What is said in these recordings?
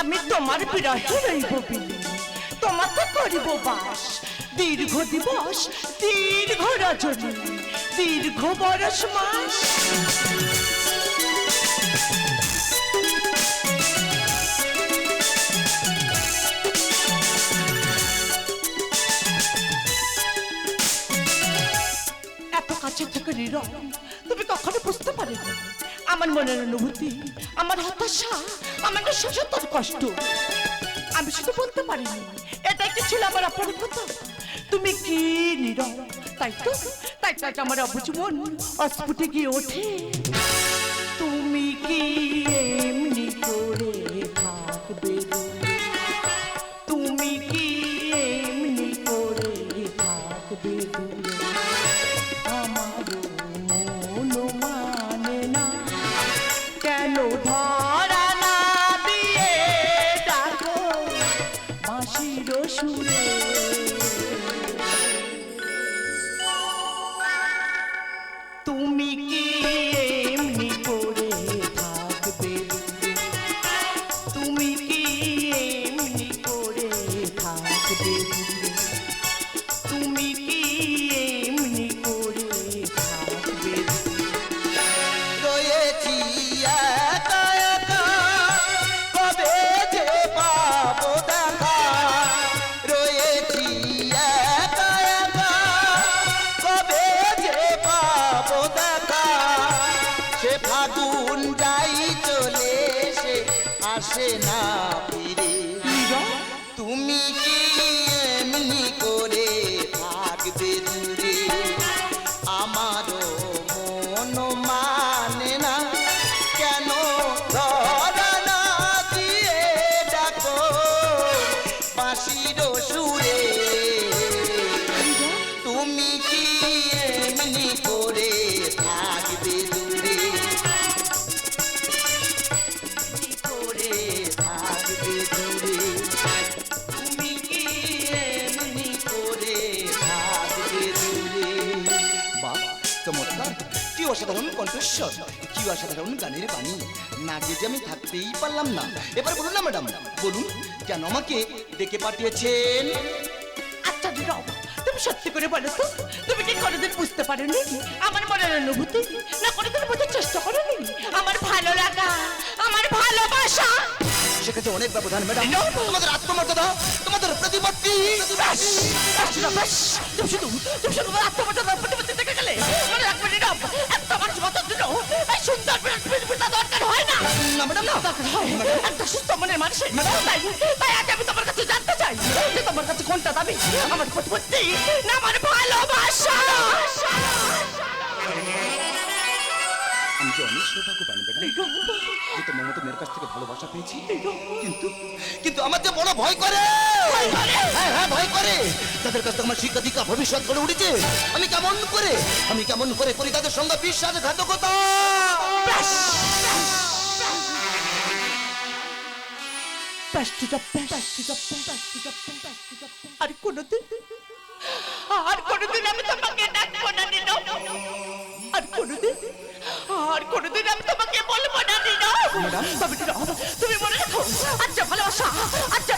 আমি তোমার বিরহে রইব বিলি, তোমাকে করিব বাস, দীর্ঘ দিবস, দীর্ঘ রজনী, দীর্ঘ বরস মাস। এত কাছে থেকে নীরব তুমি কখনো বুঝতে পারোনি আমার মনের অনুভূতি, আমার হতাশা, আমার নিঃশ্বাসের কষ্ট। আমি শুধু বলতে পারিনি এটা কি ছিল আমার অপরিকতা। তুমি কি নীরব, তাই তো আমার অবুঝ মন অস্ফুটে গিয়ে ওঠে। তুমি কি এমনি করে থাকবে, তুমি কি এমনি করে থাকবে, আমার মন মানে না কেন ধরা না দিয়ে ডাকো বাঁশির সুরে। তুমি কি এমনি করে থাকবে, তুমি কি এমনি করে থাকবে, তুমি কি এমনি করে থাকবে। রয়েছি একা একা, কবে যে পাবো দেখা। রয়েছি একা একা, কবে যে পাবো দেখা। সে ফাগুন যাই চলে সে আসে না ফিরে। তুমি কি এমনি করে থাকবে দূরে, আমারও মন মানে না কেন ধরা না দিয়ে ডাকো বাঁশির সুরে। তুমি কি এমনি করে থাকবে দূরে, করে থাকবে দূরে। তুমি কি এমনি করে থাকবে দূরে। বাহ, চমৎকার! কি অসাধারণ কণ্ঠস্বর, কি অসাধারণ গানের বাণী। না গেয়ে আমি থাকতেই পারলাম না। এবার বলুন না ম্যাডাম, বলুন কেন আমাকে ডেকে পাঠিয়েছেন? আচ্ছা নীরব, তুমি সত্যি করে বলো তো, তুমি কি কোনোদিন বুঝতে পারোনি আমার মনের অনুভূতি? না কোনোদিন বোঝার চেষ্টা করোনি আমার ভালো লাগা, আমার ভালোবাসা? সেক্ষেত্রে অনেক ব্যবধান ম্যাডাম। তোমাদের আত্মমর্যাদা, তোমাদের প্রতিপত্তি। তুমি শুধু আমার আত্মমর্যাদার প্রতিপত্তি থেকে গেলে মনে রাখবে নীরব, একটা মানুষ বাঁচার জন্য এই সুন্দর পৃথিবীটা দরকার হয় না। না ম্যাডাম, না দরকার হয় একটা সুস্থ মনের মানুষের। তাই আজ আমি তোমার কাছে জানতে চাই যে তোমার কাছে কোনটা দাবি, আমার প্রতিপত্তি না আমার ভালোবাসা? আমি যে অনেক সৌভাগ্যবান ম্যাডাম যে তোমার মতো মেয়ের কাছ থেকে ভালোবাসা পেয়েছি। কিন্তু কিন্তু আমার যে বড় ভয় করে। হ্যাঁ হ্যাঁ, ভয় করে। তাদের কাছ থেকে আমার শিক্ষা দীক্ষা ভবিষ্যৎ গড়ে উঠেছে। আমি কেমন করে করি তাদের সঙ্গে বিশ্বাসঘাতকতা। আর কোনদিন আমি তোমাকে ডাকবো না নীরব, আর কোনদিন আমি তোমাকে বলবো না নীরব। তবে নীরব, তুমি মনে রাখো আচ্ছা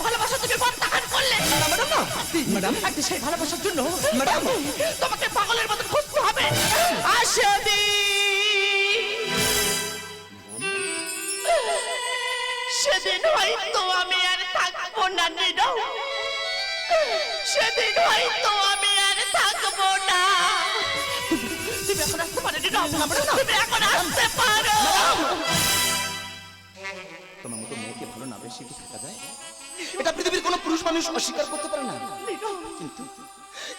ভালোবাসা তুমি প্রত্যাখ্যান করলে ম্যাডাম, একদিন সেই ভালোবাসার জন্য ম্যাডাম তোমাকে পাগলের মতো খুঁজতে হবে। সেদিন হয়তো আমি আর থাকবো না নীরব, সেদিন হয়তো আমি আর থাকবো না। তুমি এখন আসতে পারো নীরব, তুমি এখন আসতে পারো। তোমার মতো মেয়েকে ভালো না বেশি কি থাকা যায়? এটা পৃথিবীর কোনো পুরুষ মানুষ অস্বীকার করতে পারে না।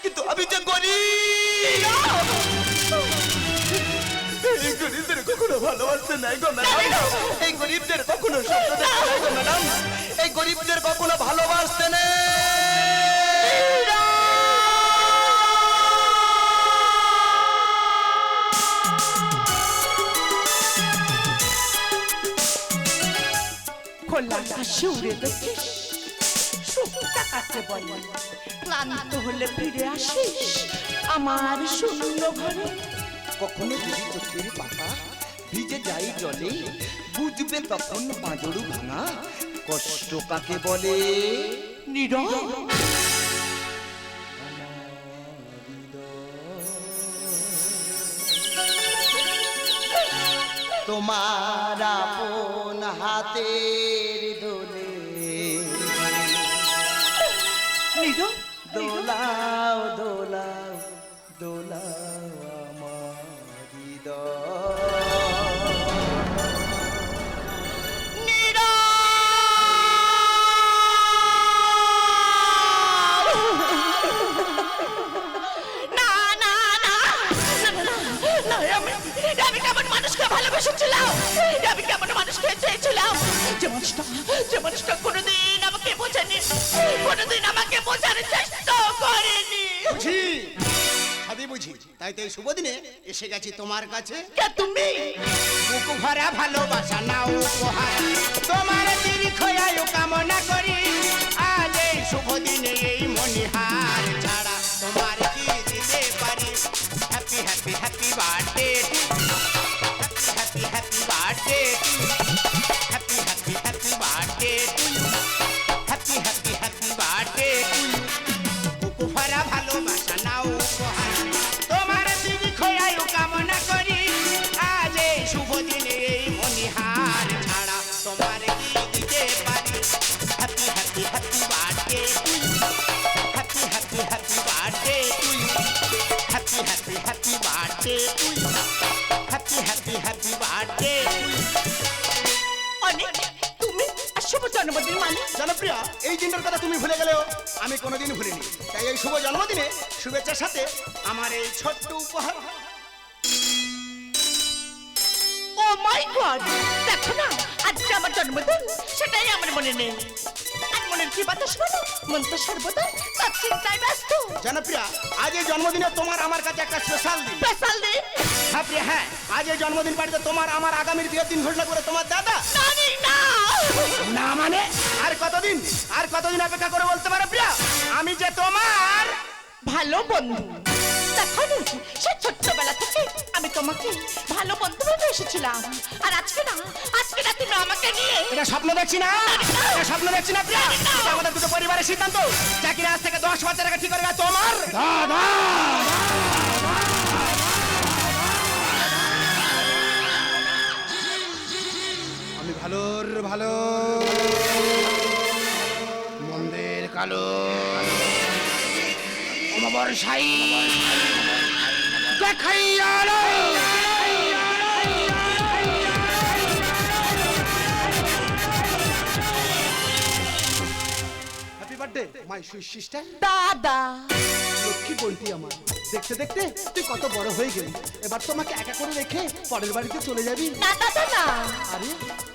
কিন্তু আমি যে গরিব, এই গরিবদের কখনো ভালোবাসতে নাই গো ম্যাডাম। এই গরিবদের কখনো স্বপ্ন দেখতে নাই গো ম্যাডাম। এই গরিবদের কখনো ভালোবাসতে নেই। খোলা আকাশে উড়ে দেখিস, সুখটা কাটে বলে, ক্লান্ত হলে ফিরে আসিস আমার শূন্য ঘরে। কখনো যদি চোখের পাতা ভিজে যাই জলে, বুঝবে তখন পাঁজরু ভাঙা। কষ্ট কাকে বলে? নীরব তোমার আপন হাতের দোলে নীরব দোলাও দোলাও দোলাও আমার না না না না আমি কেমন মানুষকে ভালোবেসেছিলাম, আমি কেমন মানুষকে চেয়েছিলাম, যে মানুষটা কোনোদিন আমাকে বোঝেনি, কোনোদিন আমাকে বোঝার চেষ্টা করেনি। বুঝি সবই বুঝি, তাই তো এই শুভ দিনে এসে গেছি তোমার কাছে। কে তুমি? বুকু ভরা ভালোবাসা নাও উপহার, তোমার দীর্ঘ আয়ু কামনা করি। আজ এই শুভ দিনে এই মনিহার ছাড়া তোমার কি দিতে পারি? Happy happy happy birthday, happy happy birthday, happy happy happy birthday, happy happy happy birthday. বুকু ভরা ভালোবাসা নাও উপহার, তোমার দীর্ঘ আয়ু কামনা করি। আজ এই শুভ দিনে এই মনিহার ছাড়া তোমার কি দিতে পারি? Happy happy happy birthday, happy happy happy birthday, happy happy happy birthday, happy happy happy birthday. অনেক তুমি আর শুভ জন্মদিন মানে জনপ্রিয়া, এই দিনটার কথা তুমি ভুলে গেলেও আমি কোনোদিন ভুলিনি। তাই এই শুভ জন্মদিনে শুভেচ্ছার সাথে আমার এই ছোট্ট উপহার। ও মাই গড, দেখো না আজকে আমার জন্মদিন, সেটাই আমার মনে নেই। আর মনের কি বাতাস বলো, মন তো সর্বদা তার চিন্তায় ব্যস্ত। জনপ্রিয়া, আজ এই জন্মদিনে তোমার আমার কাছে একটা স্পেশাল দিন। স্পেশাল দিন? হ্যাঁ প্রিয়া, হ্যাঁ, আজ এই জন্মদিন পার্টিতে তোমার আমার আগামীর বিয়ের দিন ঘোষণা করে তোমার দাদা। জানি না। না মানে আর কতদিন, আর কতদিন অপেক্ষা করে বলতে পারো প্রিয়া? আমি যে তোমার ভালো বন্ধু। দেখো না, সে ছোট্টবেলা থেকে আমি তোমাকে ভালো বন্ধু ভেবে এসেছিলাম। আর আজকে না তুমি আমাকে নিয়ে এটা স্বপ্ন দেখছি না, এটা স্বপ্ন দেখছি না প্রিয়া। এটা আমাদের দুটো পরিবারের সিদ্ধান্ত, যা কিনা আজ থেকে 10 বছর আগে ঠিক করে গেছে তোমার দাদা। আমি ভালোর ভালো, মন্দের কালো, অমাবস্যায় দেখাইয়া happy birthday my sweet sister. দাদা। লক্ষ্মী বোনটি আমার, দেখতে দেখতে তুই কত বড় হয়ে গেলি। এবার তোমাকে একা করে রেখে পরের বাড়িতে চলে যাবি? না দাদা না। আরে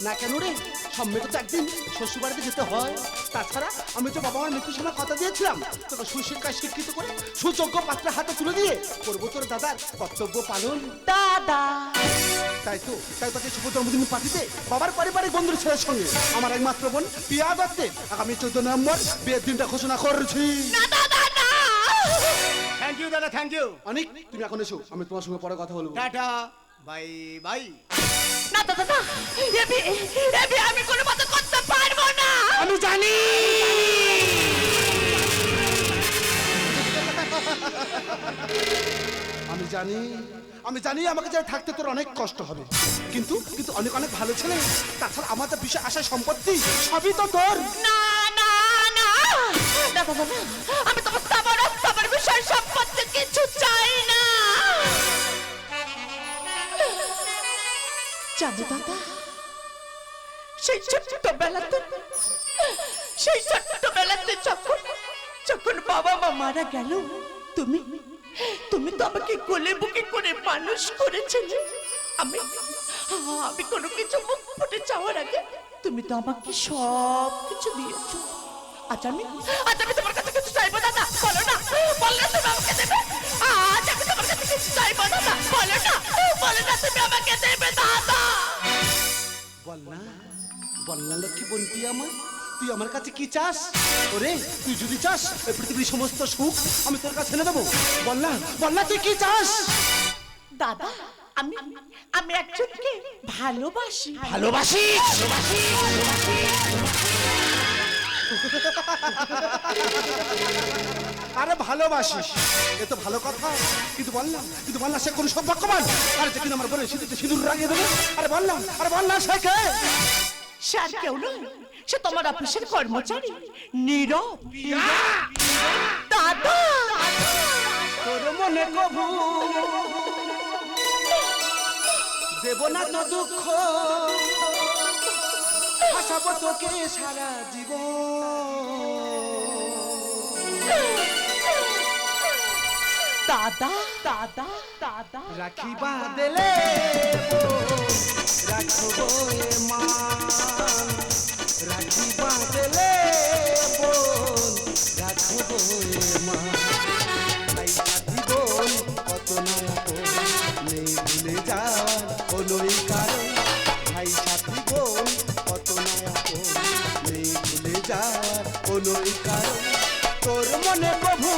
না কেন রে, সম্মেত তো একদিন শ্বশুর বাড়িতে যেতে হয়। তাছাড়া আমি তো বাবা মার মৃত্যুর সময় কথা দিয়েছিলাম, তোকে সুশিক্ষায় শিক্ষিত করে সুযোগ্য পাত্রের হাতে তুলে দিয়ে করবো তোর দাদার কর্তব্য পালন। দাদা। তাই তোকে শুভ জন্মদিন পার্টিতে বাবার পারিবারিক বন্ধুর ছেলের সঙ্গে আমার একমাত্র বোন পিয়া দত্তে আগামী 14 নভেম্বর বিয়ের দিনটা ঘোষণা করছি। না দাদা না। থ্যাংক ইউ দাদা, থ্যাংক ইউ। অনেক তুমি এখন এসো, আমি তোমার সঙ্গে পরে কথা বলবো। Tata, bye bye. না দাদা না, এ বিয়ে আমি কোনো মতে করতে পারবো না। আমি জানি। আমি জানি আমাকে যা থাকতে তোর অনেক কষ্ট হবে, কিন্তু অনেক অনেক ভালো ছেলে। তাছাড়া আমার যা বিষয় আশা সম্পত্তি সবই তো তোর। না না না না দাদা না, আমি তোমার সবার বিষয় সম্পত্তি কিছু চাই না। জানো দাদা, সেই ছোট্টবেলাতে যখন বাবা মা মারা গেল, তুমি তো আমাকে কোলে বুকে করে মানুষ করেছিলে। আমি কোনো কিছু মুখ ফুটে চাওয়ার আগে তুমি তো আমাকে সব কিছু দিয়েছো। আজ আমি তোমার কাছে কিছু চাইবো দাদা, বলো না তুমি আমাকে দেবে। আজ আমি তোমার কাছে কিছু চাইবো দাদা, বলো না তুমি আমাকে দেবে দাদা। বল না লক্ষ্মী বোনটি আমার, তুই আমার কাছে কি চাস? ওরে তুই যদি চাস এই পৃথিবীর সমস্ত সুখ আমি তোর কাছে এনে দেবো। বল না তুই কি চাস? দাদা আমি আমি একজনকে ভালোবাসি। ভালোবাসি আরে ভালোবাসিস, এ তো ভালো কথা, কিন্তু বললাম সে কোন সৌভাগ্যবান, আরে যে কিনা আমার বলে সিঁদুরতে সিঁদুর লাগিয়ে দেবে। আরে বললাম সে কে? সে আর কেউ নয়, সে তোমার অফিসের কর্মচারী নীরব। দাদা, তোর মনে কবু দেব না তো দুঃখ, হাসাবো তোকে সারা জীবন। দাদা দাদা দাদা রাখি বাঁধলে রাখবো এ মান, রাখি বাঁধলে রাখবো এ মান। তাই সাথী বোন কত না নেই ভুলে যাওয়ার কোনোই কারণ, ভাই সাথী বোন কত না নেই ভুলে যাওয়ার কোনোই কারণ। তোর মনে প্রভু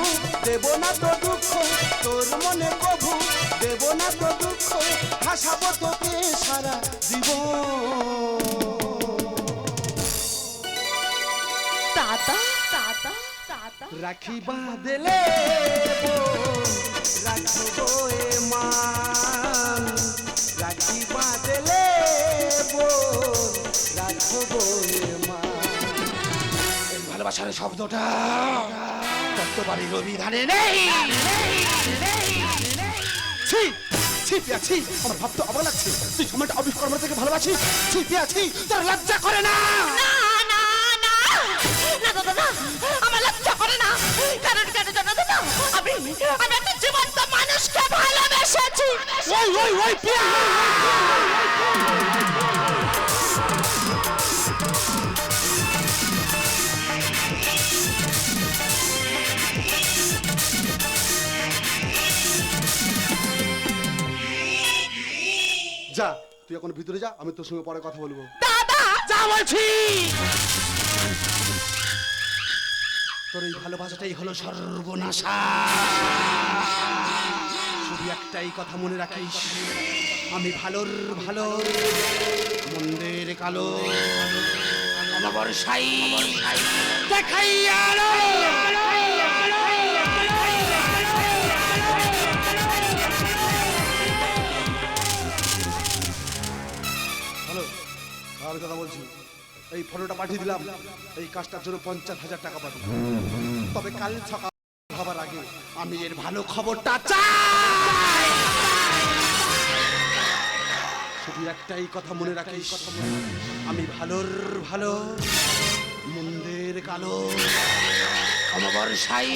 দেব না তো দুঃখ, তোর মনে প্রভু দেব না তো দুঃখ, হাসাবো তোকে সারা জীবন। দাদা দাদা দাদা রাখি বাঁধলে রাখবো এ মান, রাখি বাঁধলে রাখবো এ মান। এই ভালোবাসার শব্দটা তত্ত্ববাড়ি রবি ধানে নেই। ছি ছি পিয়াছি, আমার ভাবতে অবাক লাগছে, তুই সময়টা অফিস কর্ম থেকে ভালোবাসিস। ছি পিয়াছি, তোর লজ্জা করে না? না না না না দাদা না, আমার লজ্জা করে না। কারণ কেন জানো দাদা, আমি একটা জীবন্ত মানুষকে ভালোবেসেছি। ওই পিয়া, যা তুই এখন ভিতরে যা, আমি তোর সঙ্গে পরে কথা বলবো। দাদা যা বলছি, তোর এই ভালোবাসাটাই হলো সর্বনাশা। শুধু একটাই কথা মনে রাখিস, আমি ভালোর ভালো, মন্দের কালো অমাবস্যায় দেখাইয়া আলো। হ্যালো, আমি কথা বলছি, এই ফটোটা পাঠিয়ে দিলাম, এই কাজটার জন্য 50,000 টাকা পাবি। তবে কাল সকাল হবার আগে আমি এর ভালো খবরটা চাই। শুধু একটাই কথা মনে রাখিস, আমি ভালোর ভালো, মন্দের কালো অমাবস্যায়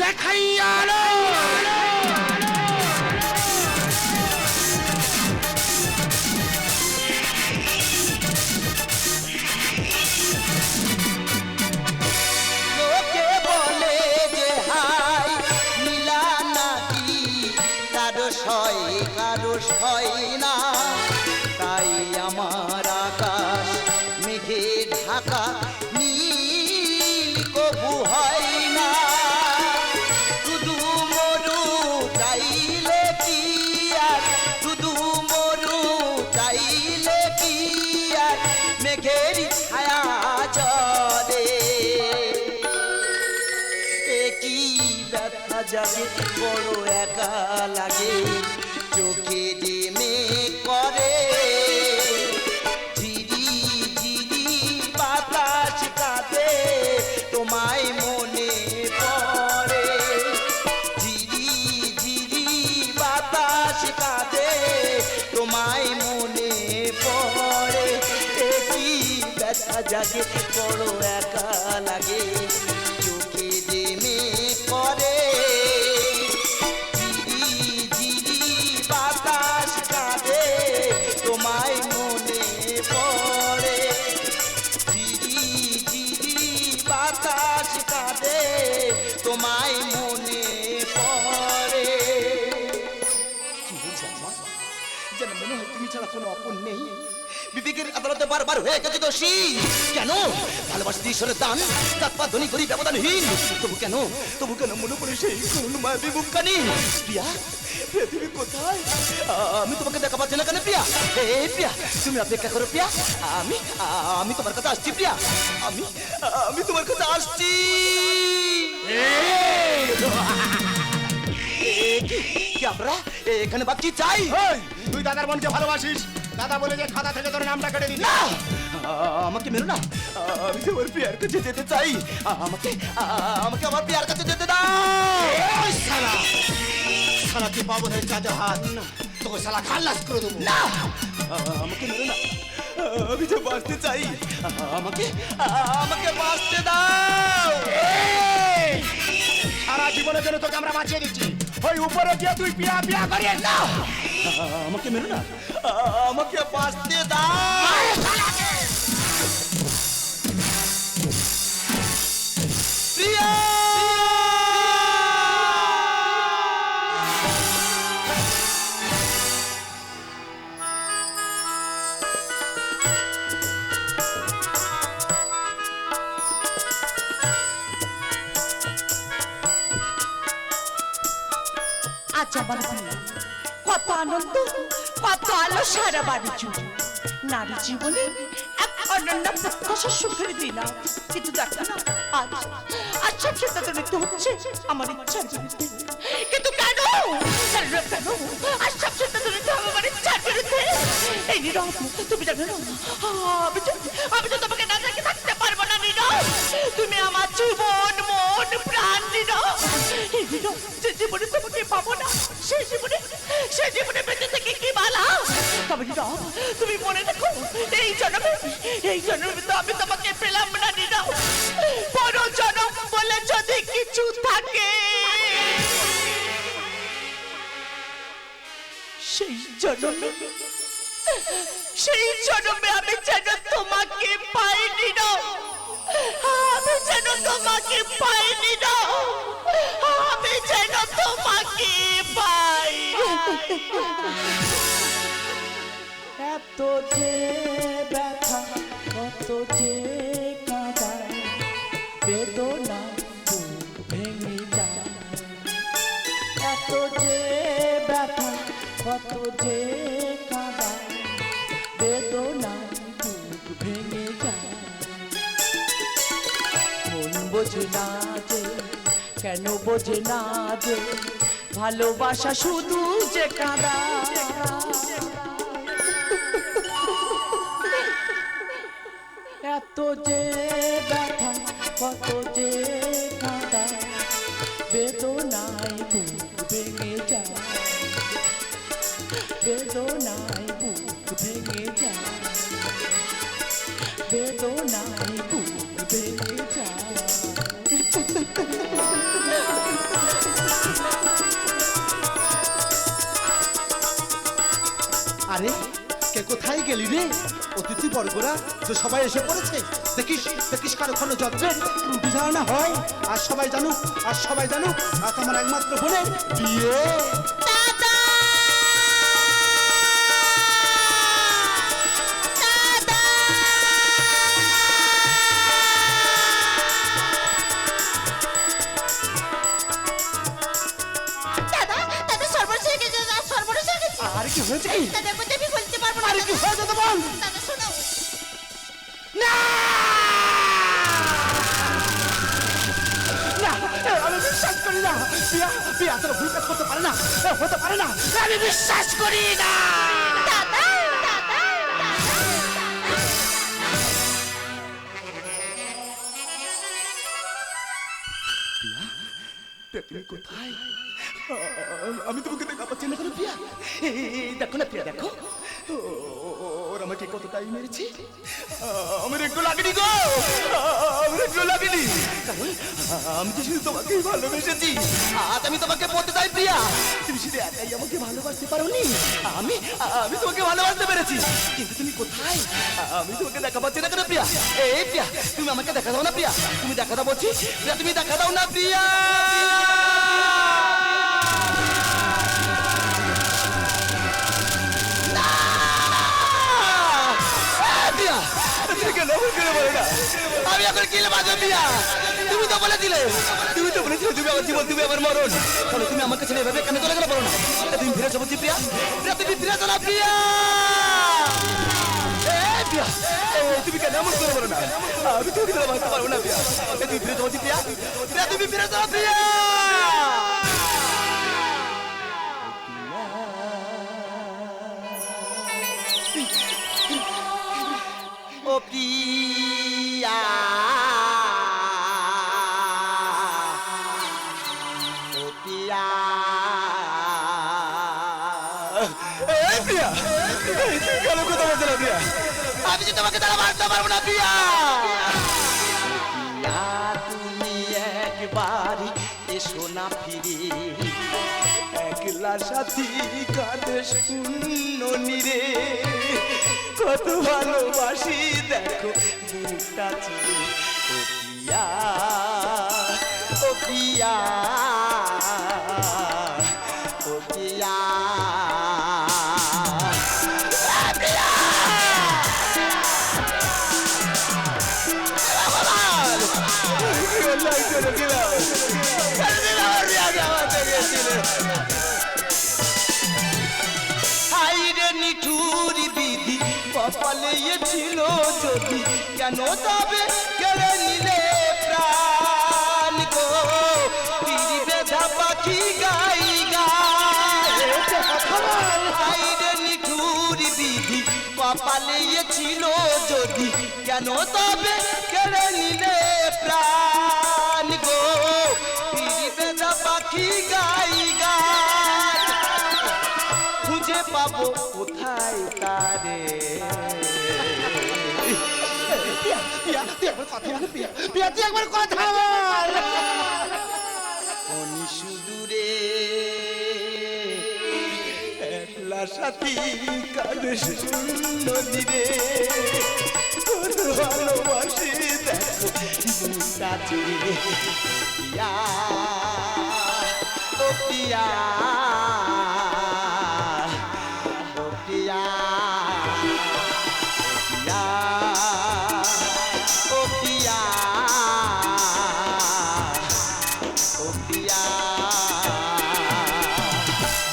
দেখাইয়া আলো। লোকে বলে যে হাই নীলা নাকি, কারো সয় না, তাই আমার আকাশ মেঘে ঢাকা নীল কবু হয় না। শুধু মরু চাইলে কি আর, শুধু মরু চাইলে কি আর, মেঘের ছায়া জলে কি ব্যথা জাগে, বড় একা লাগে, চোখে যে মেঘ করে, ঝিরি ঝিরি বাতাস কাঁদে, তোমায় মনে পড়ে, ঝিরি ঝিরি বাতাস কাঁদে, তোমায় মনে পড়ে। কি ব্যথা জাগে, বড় একা লাগে, চোখে যে মেঘ করে, ঝিরি ঝিরি বাতাস কাঁদে, তোমায় মনে পড়ে, ঝিরি ঝিরি বাতাস কাঁদে, তোমায় মনে পড়ে। যেন মনে হয় তুমি ছাড়া কোনো অপর নেই। বিবেকের আদালতে বারবার হয়ে গেছে দোষী। কেন ভালোবাসতে ঈশ্বরের দান, তার পা ধনী করি ব্যবধানহীন। তবু কেন মনে পড়ে সেই করুণময় বিমুখখানি? প্রিয়া, প্রিয়া তুমি কোথায়? আমি তোমাকে দেখা পাচ্ছি না কেন প্রিয়া? এই প্রিয়া, তুমি অপেক্ষা করো প্রিয়া। আমি তোমার কাছে আসছি প্রিয়া। আমি তোমার কাছে আসছি। কি আপনারা এখানে বা কি চাই? এই, তুই দাদার বোনকে ভালোবাসিস? দাদা বলে যে খাতা থেকে তোর নামটা কেটে দিতে। না, আমাকে মেরো না। আমি তোমার প্রিয়ার কাছে যেতে চাই। আমাকে আমার প্রিয়ার কাছে যেতে দাও। ওই শালা শালা তুই পাবনের চাঁদে হাত তোকে শালা খাল্লাস করে দেবো। না, আমাকে মেরো না। আমি যে বাঁচতে চাই। আমাকে বাঁচতে দাও। এই, সারা জীবনের জন্য তোকে আমরা বাঁচিয়ে দিচ্ছি। ওই উপরে গিয়ে তুই পিয়া পিয়া করিস না। আমাকে মেরো না। আমাকে বাঁচতে দাও। প্রিয়া, আজ আমার বিয়ে, কত আনন্দ, কত আলো সারা বাড়ি জুড়ে। নারী জীবনে এক অনন্য প্রত্যাশা সুখের দিন আজ। কিন্তু দেখো না, আজ সব সিদ্ধান্ত নিতে হচ্ছে আমার ইচ্ছার বিরুদ্ধে। কিন্তু কেন কেন আজ সব সিদ্ধান্ত নিতে হবে আমার ইচ্ছার বিরুদ্ধে? এই নীরব, তুমি জানো না, আমি তো তোমাকে না দেখে থাকতে পারবো না নীরব। তুমি আমার জীবন, মন, প্রাণ নীরব। এই নীরব, যে জীবনে তোমাকে পাবো না, সেই জীবনে বেঁচে থেকে কি বালা? তবে নীরব, তুমি মনে রেখো, এই জন্মে তো আমি তোমাকে পেলাম না নীরব। পর জন্ম বলে যদি কিছু থাকে, সেই জন্মে আমি যেন তোমাকে পাইনি না। আমি যেন তোমাকে পাইনি না। আমি যেন তোমাকে পাই। এত যে ব্যথা, কত যে কাঁদা, বেদনা বুক ভেঙে যায়। এত যে ব্যথা, কত যে কাঁদা, বেদনা বুক ভেঙে যায়। মন বোঝে না যে, কেন বোঝে না যে, ভালোবাসা শুধু যে কাঁদা। এত যে ব্যথা, কত যে কাঁদা, বেদনায় বুক ভেঙে যায়। বেদনায় বুক ভেঙে যায়। বেদনায় বুক ভেঙে যায়। আরে কে কোথায় গেলি রে? অতিথি বর্গরা তো সবাই এসে পড়েছে। দেখিস কারো কোনো যত্নের ত্রুটি ধারণা হয়। আর সবাই জানুক, আজ আমার একমাত্র বোনের বিয়ে। আর কি হয়েছে কি? আরে কি হয়েছে তো বল। আমি বিশ্বাস করি না। বিয়া তোর ভুল কাজ করতে পারে না, হতে পারে না। আমি বিশ্বাস করি না। তুমি কোথায়? আমি তোমাকে দেখা পাচ্ছি না কেন প্রিয়া? দেখো না প্রিয়া, দেখো ওর আমাকে কতটাই মেরেছে। আমার একটু লাগেনি গো, আমার একটু লাগেনি। কারণ আমি তো শুধু তোমাকেই ভালোবেসেছি। আজ আমি তোমাকে বলতে চাই প্রিয়া, তুমি শুধু একাই আমাকে ভালোবাসতে পারোনি। আমি তোমাকে ভালোবাসতে পেরেছি। কিন্তু তুমি কোথায়? আমি তোমাকে দেখা পাচ্ছি না কেন প্রিয়া? এই প্রিয়া, তুমি আমাকে দেখা দাও না প্রিয়া। তুমি দেখা দাও বলছি প্রিয়া, তুমি দেখা দাও না প্রিয়া। না, করে বলো না আমি এখন কি বাজে প্রিয়া তুমি তো বলেছিলে তুমি আমার জীবন তুমি আমার মরণ তাহলে তুমি আমাকে ছেড়ে এভাবে কেন চলে গেলে বলো না তুমি ফিরে যাবো প্রিয়া প্রিয়া তুমি ফিরে চলো প্রিয়া এই প্রিয়া তুমি কেন এমন করে বলো না আমি তোকে দিলে ভাবতে পারবো না প্রিয়া তুমি ফিরে যাবো প্রিয়া প্রিয়া তুমি ফিরে চলো প্রিয়া ও প্রিয়া ও প্রিয়া এই প্রিয়া এই তুই কেন কথা বলছো না প্রিয়া আমি যে তোমাকে তারা মারতে পারবো না প্রিয়া প্রিয়া তুমি একবারই এসো না ফিরে একলা সাথী কাঁদে শূন্য নিরে কত ভালোবাসি দেখো বুকটা চিরে ও প্রিয়া ও প্রিয়া নিঠুরি বিধি কপালে ছিল যদি কেন তবে কেড়ে নিলে প্রাণ গো ফিরবে পাখি গাই গাইরে নিঠুরি বিধি কপালে ছিল যদি কেন তবে কেড়ে নিলে প্রাণ গো ফিরবে পাখি গাই গাই খুঁজে পাবো কোথায় তারে সুদূরে একলা সাথী কাঁদে নদীরে কত ভালোবাসি দেখো বুকটা চিরে পিয়া ও পিয়া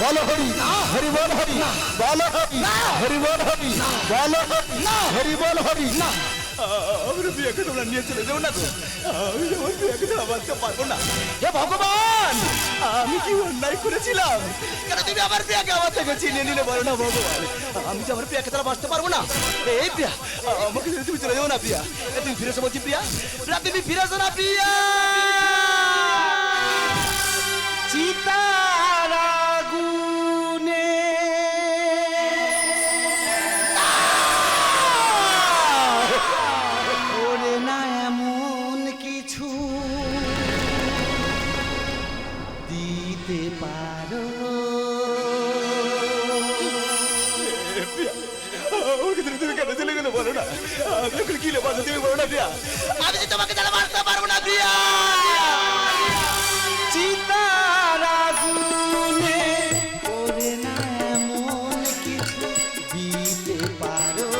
বলো হরি হরি বল হরি বলো হরি হরি বল হরি বলো হরি হরি বল হরি না আমার বিয়েকে তোমরা নিয়ে চলে যাও না তো আমি আমার বিয়েকে তোমরা বাঁচতে পারবো না হে ভগবান আমি কি অন্যায় করেছিলাম কেন তুমি আমার বিয়েকে আমার থেকে ছিনিয়ে নিলে বলো না ভগবান আমি যে আমার বিয়েকে তোমরা বাঁচতে পারবো না এই প্রিয়া আমাকে তুমি চলে যাও না প্রিয়া তুমি ফিরে এসো বলছি প্রিয়া প্রিয়া তুমি ফিরে এসো না প্রিয়া চিতারা গুনে ওরে না এমন কিছু দিতে পারো তুমি কেন চলে গেলে বলো না আমি কি বাজে তুমি বলো না প্রিয়া আমি যে তোমাকে যারা মারতে পারবো না প্রিয়া চিতারা গুনে ওরে না এমন কিছু দিতে পারো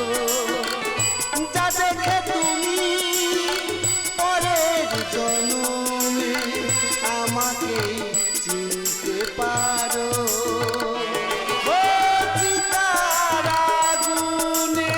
যা দেখে তুমি পরের জন্মে আমাকে চিনতে পারো ও চিতারা গুনে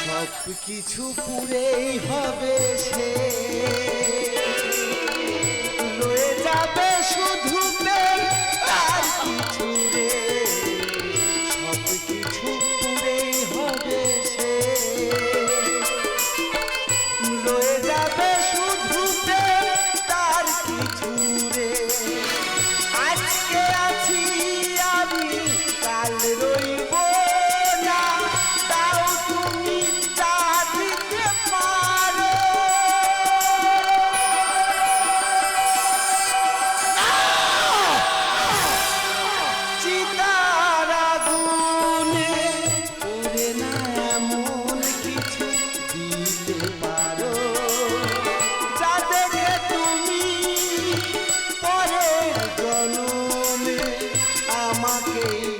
সব কিছু পুরেই হবে সে রয়ে যাবে শুধু আর কিছু রে সব কিছু পুরেই হবে সে রয়ে যাবে শুধু তার কিছু রে আজকে আছি আমি কাল রইব না তাও তুমি যা দিতে পারো আমাকেই